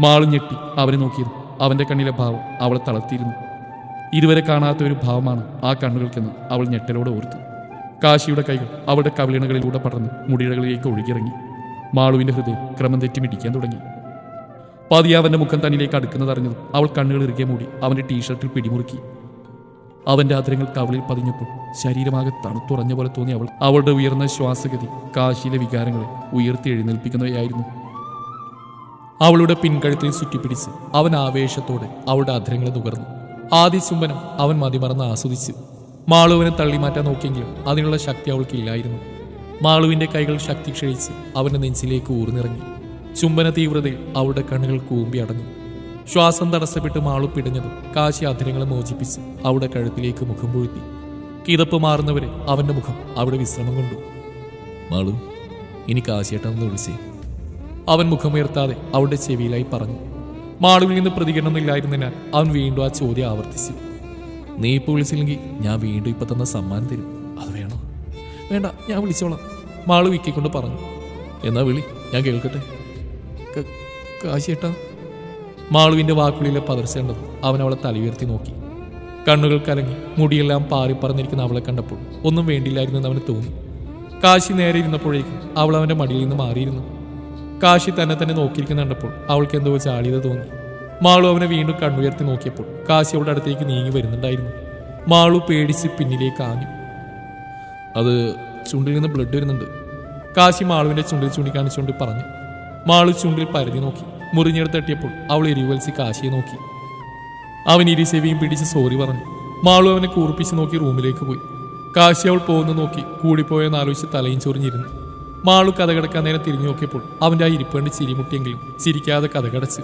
മാളു ഞെട്ടി അവനെ നോക്കിയത്. അവന്റെ കണ്ണിലെ ഭാവം അവളെ തളർത്തിയിരുന്നു. ഇതുവരെ കാണാത്ത ഒരു ഭാവമാണ് ആ കണ്ണുകൾക്കെന്ന് അവൾ ഞെട്ടലോടെ ഓർത്തു. കാശിയുടെ കൈകൾ അവളുടെ കവിളിണകളിലൂടെ പടർന്ന് മുടിയിഴകളിലേക്ക് ഒഴുകിയിറങ്ങി. മാളുവിന്റെ ഹൃദയം ക്രമം തെറ്റി മിടിക്കാൻ തുടങ്ങി. പതിയെ അവന്റെ മുഖം തന്നിലേക്ക് അടുക്കുന്നതറിഞ്ഞതും അവൾ കണ്ണുകൾ ഇറുകെ മൂടി അവന്റെ ടീഷർട്ടിൽ പിടിമുറുക്കി. അവന്റെ ആദരങ്ങൾ കവളിൽ പതിഞ്ഞപ്പോൾ ശരീരമാകെ തണുത്തുറഞ്ഞ പോലെ തോന്നി അവളുടെ ഉയർന്ന ശ്വാസഗതി കാശിയിലെ വികാരങ്ങളെ ഉയർത്തി എഴുന്നേൽപ്പിക്കുന്നവയായിരുന്നു. അവളുടെ പിൻകഴുത്തിൽ ചുറ്റിപ്പിടിച്ച് അവൻ ആവേശത്തോടെ അവളുടെ അധരങ്ങളെ നുകർന്നു. ആദ്യ ചുംബനം അവൻ മതിമറന്ന് ആസ്വദിച്ചു. മാളുവിനെ തള്ളിമാറ്റാൻ നോക്കിയെങ്കിലും അതിനുള്ള ശക്തി അവൾക്കില്ലായിരുന്നു. മാളുവിന്റെ കൈകൾ ശക്തി ക്ഷയിച്ച് അവന്റെ നെഞ്ചിലേക്ക് ഊർന്നിറങ്ങി. ചുംബന തീവ്രതയിൽ അവളുടെ കണ്ണുകൾ കൂമ്പി അടഞ്ഞു. ശ്വാസം തടസ്സപ്പെട്ട് മാളു പിടഞ്ഞതും കാശി അധരങ്ങളെ മോചിപ്പിച്ച് അവളുടെ കഴുത്തിലേക്ക് മുഖം പൊഴുത്തി. കിതപ്പ് മാറുന്നവരെ അവന്റെ മുഖം അവിടെ വിശ്രമം കൊണ്ടു. മാളു, ഇനി കാശിയേട്ടനൊന്ന് വിളിച്ചേ, അവൻ മുഖമുയർത്താതെ അവളുടെ ചെവിയിലായി പറഞ്ഞു. മാളുവിൽ നിന്ന് പ്രതികരണമൊന്നുമില്ലായിരുന്നതിനാൽ അവൻ വീണ്ടും ആ ചോദ്യം ആവർത്തിച്ചു. നീ ഇപ്പോൾ വിളിച്ചില്ലെങ്കിൽ ഞാൻ വീണ്ടും ഇപ്പൊ തന്ന സമ്മാനം തരും. അത് വേണോ? വേണ്ട, ഞാൻ വിളിച്ചോളാം, മാളു വിക്കിക്കൊണ്ട് പറഞ്ഞു. എന്നാ വിളി, ഞാൻ കേൾക്കട്ടെ. കാശിയേട്ടാ. മാളുവിന്റെ വാക്കുകളിലെ പതർച്ചേണ്ടത് അവൻ അവളെ തലയുയർത്തി നോക്കി. കണ്ണുകൾ കലങ്ങി മുടിയെല്ലാം പാറിപ്പറന്നിരിക്കുന്ന അവളെ കണ്ടപ്പോൾ ഒന്നും വേണ്ടിയില്ലായിരുന്നെന്ന് അവന് തോന്നി. കാശി നേരെ ഇരുന്നപ്പോഴേക്കും അവൾ അവന്റെ മടിയിൽ നിന്ന് മാറിയിരുന്നു. കാശി തന്നെ നോക്കിയിരിക്കുന്ന കണ്ടപ്പോൾ അവൾക്ക് എന്തോ ചാളിയത് തോന്നി. മാളു അവനെ വീണ്ടും കണ്ണുയർത്തി നോക്കിയപ്പോൾ കാശി അവളുടെ അടുത്തേക്ക് നീങ്ങി വരുന്നുണ്ടായിരുന്നു. മാളു പേടിച്ച് പിന്നിലേക്ക് ആഞ്ഞു. അത് ചുണ്ടിൽ നിന്ന് ബ്ലഡ് വരുന്നുണ്ട്, കാശി മാളുവിന്റെ ചുണ്ടിൽ ചൂണ്ടിക്കാണിച്ചുകൊണ്ട് പറഞ്ഞു. മാളു ചുണ്ടിൽ പരതി നോക്കി. മുറിഞ്ഞെടുത്ത് തട്ടിയപ്പോൾ അവൾ എരിവൽസി കാശിയെ നോക്കി. അവൻ ഇരുചെവിയും പിടിച്ച് സോറി പറഞ്ഞു. മാളു അവനെ കൂർപ്പിച്ച് നോക്കി റൂമിലേക്ക് പോയി. കാശി അവൾ പോകുന്ന നോക്കി കൂടിപ്പോയെന്ന് ആലോചിച്ച് തലയും ചൊറിഞ്ഞിരുന്നു. മാളു കഥ കിടക്കാൻ നേരം തിരിഞ്ഞു നോക്കിയപ്പോൾ അവൻ്റെ ആ ഇരിപ്പ് കണ്ട് ചിരിമുട്ടിയെങ്കിലും ചിരിക്കാതെ കഥ കടച്ച്.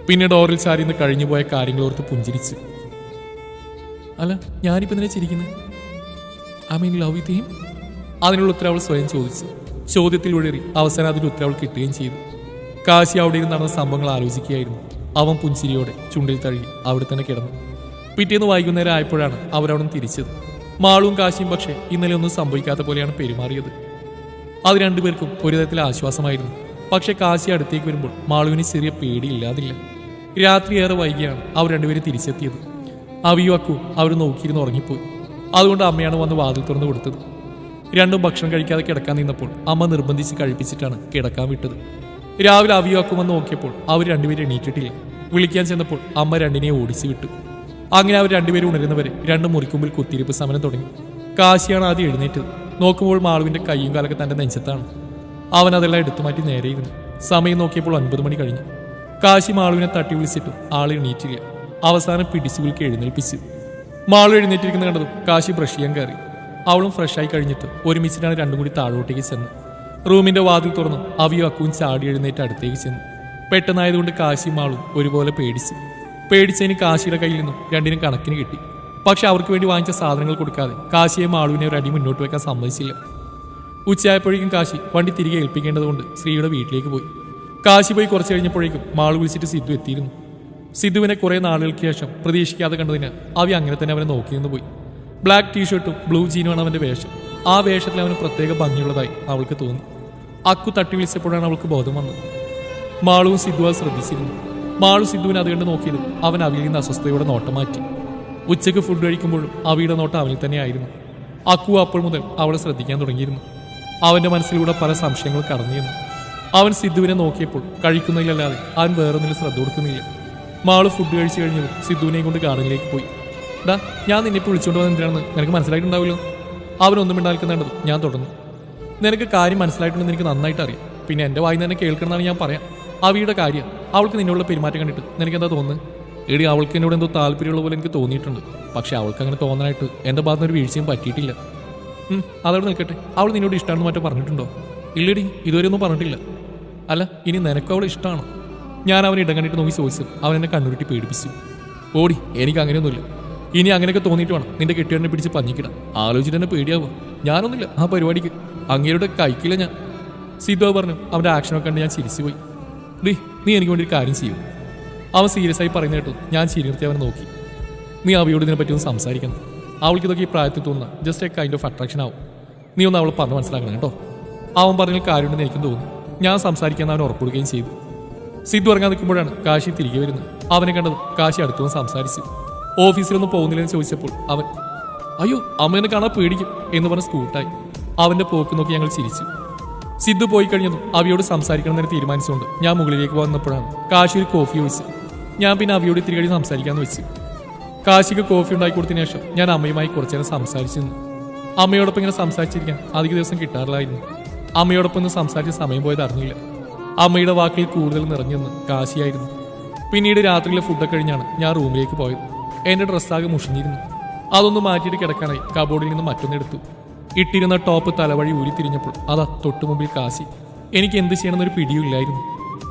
പിന്നെ ഡോറിൽ ചാരിന്ന് കഴിഞ്ഞുപോയ കാര്യങ്ങളോർത്ത് പുഞ്ചിരിച്ചു. അല്ല, ഞാനിപ്പോൾ എന്തിനാ ചിരിക്കുന്നത്? I mean love with him? അതിനുള്ള ഉത്തരം അവൾ സ്വയം ചോദിച്ചു. ചോദ്യത്തിൽ ഉഴറി അവസാനം അതിൻ്റെ ഉത്തരം അവൾ കിട്ടുകയും ചെയ്തു. കാശി അവിടെ ഇരുന്ന് നടന്ന സംഭവങ്ങൾ ആലോചിക്കുകയായിരുന്നു. അവൻ പുഞ്ചിരിയോടെ ചുണ്ടിൽ തഴുകി അവിടെ തന്നെ കിടന്നു. പിറ്റേന്ന് വൈകുന്നേരം ആയപ്പോഴാണ് അവരവിടെ തിരിച്ചത്. മാളുവും കാശിയും പക്ഷേ ഇന്നലെ ഒന്നും സംഭവിക്കാത്ത പോലെയാണ് പെരുമാറിയത്. അത് രണ്ടുപേർക്കും ഒരു തരത്തിൽ ആശ്വാസമായിരുന്നു. പക്ഷെ കാശി അടുത്തേക്ക് വരുമ്പോൾ മാളുവിന് ചെറിയ പേടിയില്ലാതില്ല. രാത്രി ഏറെ വൈകിയാണ് അവർ രണ്ടുപേരും തിരിച്ചെത്തിയത്. അവിയും അക്കുവും അവർ നോക്കിയിരുന്ന് ഉറങ്ങിപ്പോയി. അതുകൊണ്ട് അമ്മയാണ് വന്ന് വാതിൽ തുറന്നു കൊടുത്തത്. രണ്ടും ഭക്ഷണം കഴിക്കാതെ കിടക്കാൻ നിന്നപ്പോൾ അമ്മ നിർബന്ധിച്ച് കഴിപ്പിച്ചിട്ടാണ് കിടക്കാൻ വിട്ടത്. രാവിലെ അവിയും അക്കും വന്ന് നോക്കിയപ്പോൾ അവർ രണ്ടുപേരും എണീറ്റിട്ടില്ല. വിളിക്കാൻ ചെന്നപ്പോൾ അമ്മ രണ്ടിനെ ഓടിച്ചു വിട്ടു. അങ്ങനെ അവർ രണ്ടുപേരും ഉണരുന്നവരെ രണ്ട് മുറിക്കുമ്പിൽ കുത്തിരിപ്പ് സമരം തുടങ്ങി. കാശിയാണ് ആദ്യം എഴുന്നേറ്റത്. നോക്കുമ്പോൾ മാളുവിന്റെ കൈയും കാലൊക്കെ തന്റെ നെഞ്ചത്താണ്. അവൻ അതെല്ലാം എടുത്തു മാറ്റി നേരെയിരുന്നു. സമയം നോക്കിയപ്പോൾ 9 മണി കഴിഞ്ഞു. കാശി മാളുവിനെ തട്ടി വിളിച്ചിട്ടും ആൾ എണീറ്റില്ല. അവസാനം പിടിച്ചു വിളിക്ക് എഴുന്നേൽപ്പിച്ചു. മാളു എഴുന്നേറ്റിരിക്കുന്ന കണ്ടതും കാശി ബ്രഷ് ചെയ്യാൻ കയറി. അവളും ഫ്രഷായി കഴിഞ്ഞിട്ട് ഒരുമിച്ചിട്ടാണ് രണ്ടും കൂടി താഴോട്ടേക്ക് ചെന്ന് റൂമിന്റെ വാതിൽ തുറന്നു. അവിയും അക്കുവും ചാടി എഴുന്നേറ്റ് അടുത്തേക്ക് ചെന്നു. പെട്ടെന്നായതുകൊണ്ട് കാശി മാളും ഒരുപോലെ പേടിച്ചതിന് കാശിയുടെ കയ്യിൽ നിന്നും രണ്ടിനും കണക്കിന് കിട്ടി. പക്ഷെ അവർക്ക് വേണ്ടി വാങ്ങിച്ച സാധനങ്ങൾ കൊടുക്കാതെ കാശിയെ മാളുവിനെ ഒരു അടി മുന്നോട്ട് വെക്കാൻ സമ്മതിച്ചില്ല. ഉച്ചയായപ്പോഴേക്കും കാശി വണ്ടി തിരികെ ഏൽപ്പിക്കേണ്ടതുകൊണ്ട് ശ്രീയുടെ വീട്ടിലേക്ക് പോയി. കാശി പോയി കുറച്ച് കഴിഞ്ഞപ്പോഴേക്കും മാളു വിളിച്ചിട്ട് സിദ്ധു എത്തിയിരുന്നു. സിദ്ധുവിനെ കുറെ നാളുകൾക്ക് ശേഷം പ്രതീക്ഷിക്കാതെ കണ്ടതിന് അവി അങ്ങനെ തന്നെ അവനെ നോക്കി നിന്ന് പോയി. ബ്ലാക്ക് ടീഷർട്ടും ബ്ലൂ ജീനുമാണ് അവന്റെ വേഷം. ആ വേഷത്തിൽ അവന് പ്രത്യേക ഭംഗിയുള്ളതായി അവൾക്ക് തോന്നി. അക്കു തട്ടി വിളിച്ചപ്പോഴാണ് അവൾക്ക് ബോധം വന്നത്. മാളുവും സിദ്ധുവാൽ ശ്രദ്ധിച്ചിരുന്നു. മാളു സിദ്ധുവിനെ അത് കണ്ട് നോക്കിയതും അവൻ അവിയിൽ നിന്ന് അസ്വസ്ഥതയോടെ നോട്ടം മാറ്റി. ഉച്ചയ്ക്ക് ഫുഡ് കഴിക്കുമ്പോഴും അവിയുടെ നോട്ടം അവനിൽ തന്നെയായിരുന്നു. അക്കു അപ്പോൾ മുതൽ അവളെ ശ്രദ്ധിക്കാൻ തുടങ്ങിയിരുന്നു. അവന്റെ മനസ്സിലൂടെ പല സംശയങ്ങൾ കടന്നിരുന്നു. അവൻ സിദ്ധുവിനെ നോക്കിയപ്പോൾ കഴിക്കുന്നതിലല്ലാതെ അവൻ വേറൊന്നിലും ശ്രദ്ധ കൊടുക്കുന്നില്ല. മാളു ഫുഡ് കഴിച്ചു കഴിഞ്ഞതും സിദ്ധുവിനെയും കൊണ്ട് ഗാർഡനിലേക്ക് പോയി. ഡാ, ഞാൻ നിന്നെ ഇപ്പോൾ വിളിച്ചുകൊണ്ട് വന്നത് എന്തിനാണെന്ന് നിനക്ക് മനസ്സിലായിട്ടുണ്ടാവുമല്ലോ. അവനൊന്നും മിണ്ടാൽക്കുന്നുണ്ടത് ഞാൻ തുടർന്നു. നിനക്ക് കാര്യം മനസ്സിലായിട്ടുണ്ടെന്ന് എനിക്ക് നന്നായിട്ട് അറിയാം. പിന്നെ എൻ്റെ വായിന്ന് തന്നെ കേൾക്കണമെന്നാണ് ഞാൻ പറയാം. അവിയുടെ കാര്യം അവൾക്ക് നിന്നോടുള്ള പെരുമാറ്റം കണ്ടിട്ട് നിനക്കെന്താ തോന്നുന്നത്? എടി, അവൾക്ക് എന്നോട് എന്തോ താല്പര്യമുള്ള പോലെ എനിക്ക് തോന്നിയിട്ടുണ്ട്. പക്ഷെ അവൾക്ക് അങ്ങനെ തോന്നാനായിട്ട് എൻ്റെ ഭാഗത്തുനിന്ന് ഒരു വീഴ്ചയും പറ്റിയിട്ടില്ല. അതോടെ നിൽക്കട്ടെ, അവൾ നിന്നോട് ഇഷ്ടമാണെന്ന് മറ്റോ പറഞ്ഞിട്ടുണ്ടോ? ഇല്ലടി, ഇതുവരെ ഒന്നും പറഞ്ഞിട്ടില്ല. അല്ല, ഇനി നിനക്കും അവൾ ഇഷ്ടമാണോ? ഞാൻ അവനെ ഇടം കണ്ടിട്ട് നോക്കി ചോദിച്ചു. അവൻ എന്നെ കണ്ണുരുട്ടി പേടിപ്പിച്ചു. ഓടി, എനിക്ക് അങ്ങനെയൊന്നുമില്ല. ഇനി അങ്ങനെയൊക്കെ തോന്നിയിട്ട് വേണം നിന്റെ കെട്ടിയവനെ പിടിച്ച് പഞ്ഞിക്കിടാം. ആലോചിച്ചിട്ട് എന്നെ പേടിയാവുക. ഞാനൊന്നുമില്ല ആ പരിപാടിക്ക്. അങ്ങേരുടെ കഴിക്കില്ല ഞാൻ. സിദ്ധു പറഞ്ഞു. അവൻ്റെ ആക്ഷനൊക്കെ കണ്ട് ഞാൻ ചിരിച്ചു പോയി. നീ എനിക്ക് വേണ്ടി ഒരു കാര്യം ചെയ്യും. അവൻ സീരിയസ് ആയി പറയുന്ന കേട്ടു. ഞാൻ ചിരി നിർത്തി അവനെ നോക്കി. നീ അവയോട് ഇതിനെപ്പറ്റി ഒന്ന് സംസാരിക്കണം. അവൾക്ക് ഇതൊക്കെ ഈ പ്രായത്തിൽ തോന്നുന്ന just A kind of attraction ആവും. നീ ഒന്ന് അവളെ പറഞ്ഞ് മനസ്സിലാക്കണം കേട്ടോ. അവൻ പറഞ്ഞാൽ കാര്യമുണ്ടെന്ന് എനിക്കും തോന്നി. ഞാൻ സംസാരിക്കാൻ അവൻ ഉറപ്പുകൊടുക്കുകയും ചെയ്തു. സിദ്ധു ഇറങ്ങാൻ നിൽക്കുമ്പോഴാണ് കാശി തിരികെ വരുന്നത്. അവനെ കണ്ടത് കാശി അടുത്തുനിന്ന് സംസാരിച്ചു. ഓഫീസിലൊന്നും പോകുന്നില്ലെന്ന് ചോദിച്ചപ്പോൾ അവൻ അയ്യോ അമ്മേനെ കാണാൻ പേടിക്കും എന്ന് പറഞ്ഞ് സ്കൂട്ടായി. അവന്റെ പോക്ക് നോക്കി ഞങ്ങൾ ചിരിച്ചു. സിദ്ധു പോയി കഴിഞ്ഞതും അവിയോട് സംസാരിക്കണമെന്ന് തീരുമാനിച്ചുകൊണ്ട് ഞാൻ മുകളിലേക്ക് വന്നപ്പോഴാണ് കാശി ഒരു കോഫി ചോദിച്ചു. ഞാൻ പിന്നെ അവിയോട് ഇത്തിരി കഴിഞ്ഞ് സംസാരിക്കാമെന്ന് വെച്ചു. കാശിക്ക് കോഫി ഉണ്ടാക്കി കൊടുത്തതിന് ശേഷം ഞാൻ അമ്മയുമായി കുറച്ചു നേരം സംസാരിച്ചു നിന്നു. അമ്മയോടൊപ്പം ഇങ്ങനെ സംസാരിച്ചിരിക്കാൻ അധിക ദിവസം കിട്ടാറില്ലായിരുന്നു. അമ്മയോടൊപ്പം ഒന്ന് സംസാരിച്ച സമയം പോയത് അറിഞ്ഞില്ല. അമ്മയുടെ വാക്കിൽ കൂടുതൽ നിറഞ്ഞെന്ന് കാശിയായിരുന്നു. പിന്നീട് രാത്രിയിലെ ഫുഡൊക്കെ കഴിഞ്ഞാണ് ഞാൻ റൂമിലേക്ക് പോയത്. എന്റെ ഡ്രസ്സാകെ മുഷിഞ്ഞിരുന്നു. അതൊന്ന് മാറ്റിയിട്ട് കിടക്കാനായി കബോർഡിൽ നിന്ന് മറ്റൊന്നെടുത്തു. ഇട്ടിരുന്ന ടോപ്പ് തലവഴി ഊരിത്തിരിഞ്ഞപ്പോൾ അതാ തൊട്ടു മുമ്പിൽ കാശി. എനിക്ക് എന്ത് ചെയ്യണമെന്നൊരു പിടിയില്ലായിരുന്നു.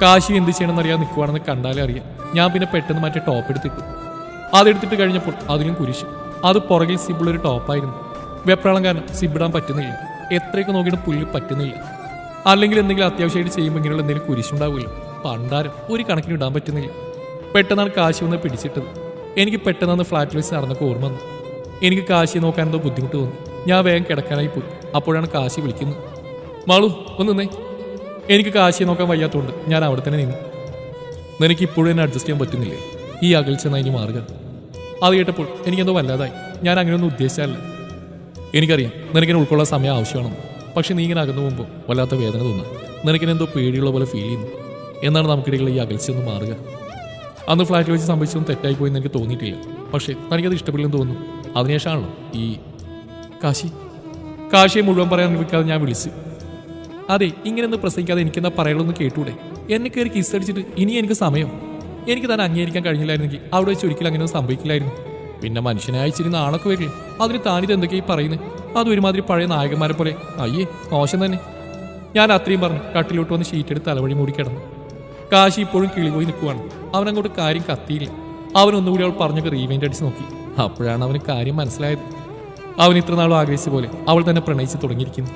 കാശി എന്ത് ചെയ്യണമെന്നറിയാൻ നിൽക്കുവാണെന്ന് കണ്ടാലേ അറിയാം. ഞാൻ പിന്നെ പെട്ടെന്ന് മറ്റേ ടോപ്പ് എടുത്തിട്ടു. അതെടുത്തിട്ട് കഴിഞ്ഞപ്പോൾ അതിലും കുരിശ്. അത് പുറകിൽ സിബിളൊരു ടോപ്പായിരുന്നു. വെപ്രാളം കാരണം സിബിടാൻ പറ്റുന്നില്ല. എത്രയൊക്കെ നോക്കിയിട്ട് പുല്ല് പറ്റുന്നില്ല. അല്ലെങ്കിൽ എന്തെങ്കിലും അത്യാവശ്യമായിട്ട് ചെയ്യുമ്പോൾ ഇങ്ങനെയുള്ള എന്തെങ്കിലും കുരിശുണ്ടാവില്ല. പണ്ടാരം ഒരു കണക്കിന് ഇടാൻ പറ്റുന്നില്ല. പെട്ടെന്നാണ് കാശി വന്ന് പിടിച്ചിട്ടത്. എനിക്ക് പെട്ടെന്ന് ഫ്ലാറ്റിൽ വെച്ച് നടന്നൊക്കെ ഓർമ്മ വന്നു. എനിക്ക് കാശിയെ നോക്കാൻ എന്തോ ബുദ്ധിമുട്ട് തോന്നി. ഞാൻ വേഗം കിടക്കാനായി പോയി. അപ്പോഴാണ് കാശി വിളിക്കുന്നത്. മാളു ഒന്ന് നിന്നേ. എനിക്ക് കാശിയെ നോക്കാൻ വയ്യാത്തതുകൊണ്ട് ഞാൻ അവിടെ തന്നെ നിന്നു. നിനക്ക് ഇപ്പോഴും എന്നെ അഡ്ജസ്റ്റ് ചെയ്യാൻ പറ്റുന്നില്ലേ? ഈ അകൽച്ച ഇനി മാറുക. അത് കേട്ടപ്പോൾ എനിക്കെന്തോ വല്ലാതായി. ഞാൻ അങ്ങനെയൊന്നും ഉദ്ദേശിച്ചല്ല. എനിക്കറിയാം നിനക്കിനെ ഉൾക്കൊള്ളാൻ സമയം ആവശ്യമാണെന്ന്. പക്ഷെ നീ ഇങ്ങനെ അകന്നു പോകുമ്പോൾ വല്ലാത്ത വേദന തോന്നുക. നിനക്കിനെന്തോ പേടിയുള്ള പോലെ ഫീൽ ചെയ്യുന്നു. എന്നാണ് നമുക്കിടയിലുള്ള ഈ അകൽച്ച ഒന്ന് മാറുക. അന്ന് ഫ്ലാറ്റിൽ വെച്ച് സംഭവിച്ചതും തെറ്റായി പോയെന്ന് എനിക്ക് തോന്നിയിട്ടില്ല. പക്ഷേ തനിക്കത് ഇഷ്ടപ്പെടില്ലെന്ന് തോന്നുന്നു. അതിനുശേഷമാണല്ലോ ഈ കാശിയെ മുഴുവൻ പറയാൻ അനുവദിക്കാതെ ഞാൻ വിളിച്ചു. അതെ, ഇങ്ങനെയൊന്നും പ്രസംഗിക്കാതെ എനിക്കെന്താ പറയുള്ളൂ കേട്ടൂടെ? എന്നെ കയറി കിസ് അടിച്ചിട്ട് ഇനി എനിക്ക് സമയം. എനിക്ക് തന്നെ അംഗീകരിക്കാൻ കഴിഞ്ഞില്ലായിരുന്നെങ്കിൽ അവിടെ വെച്ച് ഒരിക്കലും അങ്ങനെയൊന്നും സംഭവിക്കില്ലായിരുന്നു. പിന്നെ മനുഷ്യനെ അയച്ചിരി നാണൊക്കെ വരില്ലേ? അതിന് താനിത് എന്തൊക്കെയായി പറയുന്നത്? അത് ഒരുമാതിരി പഴയ നായകന്മാരെ പോലെ. അയ്യേ മോശം തന്നെ. ഞാൻ അത്രയും പറഞ്ഞു കട്ടിലോട്ട് വന്ന് ഷീറ്റെടുത്ത് തലവഴി മൂടി കിടന്നു. കാശി ഇപ്പോഴും കിളിപോയി നിൽക്കുവാണ്. അവനങ്ങോട്ട് കാര്യം കത്തിയില്ല. അവനൊന്നുകൂടി അവൾ പറഞ്ഞൊക്കെ റീവൈൻഡ് അടിച്ച് നോക്കി. അപ്പോഴാണ് അവന് കാര്യം മനസ്സിലായത്. അവൻ ഇത്ര നാളും ആഗ്രഹിച്ച പോലെ അവൾ തന്നെ പ്രണയിച്ച് തുടങ്ങിയിരിക്കുന്നു.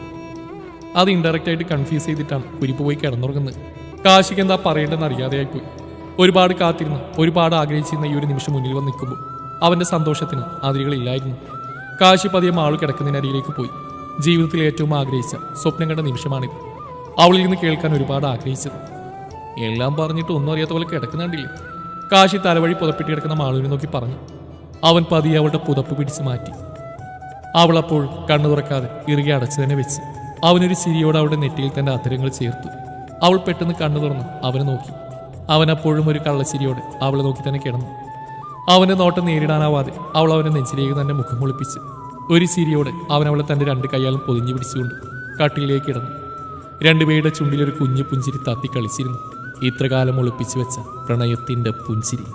അത് ഇൻഡയറക്റ്റ് ആയിട്ട് കൺഫ്യൂസ് ചെയ്തിട്ടാണ് കുരിപ്പ് പോയി കിടന്നുറങ്ങുന്നത്. കാശിക്ക് എന്താ പറയേണ്ടതെന്ന് അറിയാതെയായിപ്പോയി. ഒരുപാട് കാത്തിരുന്ന ഒരുപാട് ആഗ്രഹിച്ചിരുന്ന ഈ ഒരു നിമിഷം മുന്നിൽ വന്ന് നിൽക്കുമ്പോൾ അവന്റെ സന്തോഷത്തിന് അതിരുകളില്ലായിരുന്നു. കാശി പതിയെ മാളു കിടക്കുന്നതിനരിയിലേക്ക് പോയി. ജീവിതത്തിൽ ഏറ്റവും ആഗ്രഹിച്ച സ്വപ്നം കണ്ട നിമിഷമാണിത്. അവളിൽ നിന്ന് കേൾക്കാൻ ഒരുപാട് ആഗ്രഹിച്ചത്. എല്ലാം പറഞ്ഞിട്ട് ഒന്നും അറിയാത്ത പോലെ കിടക്കുന്നുണ്ടില്ലേ? കാശി തലവഴി പുതപ്പെട്ടി കിടക്കുന്ന മാളുവിനെ നോക്കി പറഞ്ഞു. അവൻ പതിയെ അവളുടെ പുതപ്പ് പിടിച്ചു മാറ്റി. അവൾ അപ്പോൾ കണ്ണു തുറക്കാതെ ഇറുകെ അടച്ചു തന്നെ വെച്ച് അവനൊരു ചിരിയോടെ അവളുടെ നെറ്റിയിൽ തന്റെ അധരങ്ങൾ ചേർത്തു. അവൾ പെട്ടെന്ന് കണ്ണു തുറന്ന് അവനെ നോക്കി. അവൻ അപ്പോഴും ഒരു കള്ളച്ചിരിയോടെ അവളെ നോക്കി തന്നെ കിടന്നു. അവന്റെ നോട്ടം നേരിടാനാവാതെ അവൾ അവന്റെ നെഞ്ചിലേക്ക് തന്നെ മുഖം ഒളിപ്പിച്ച് ഒരു ചിരിയോടെ അവൻ അവളെ തന്റെ രണ്ട് കൈയാലും പൊതിഞ്ഞു പിടിച്ചുകൊണ്ട് കട്ടിലേക്ക് കിടന്നു. രണ്ടുപേരുടെ ചുണ്ടിലൊരു കുഞ്ഞു പുഞ്ചിരി തത്തി കളിച്ചിരുന്നു. ഇത്രകാലം ഒളിപ്പിച്ചു വെച്ച പ്രണയത്തിന്റെ പുഞ്ചിരി.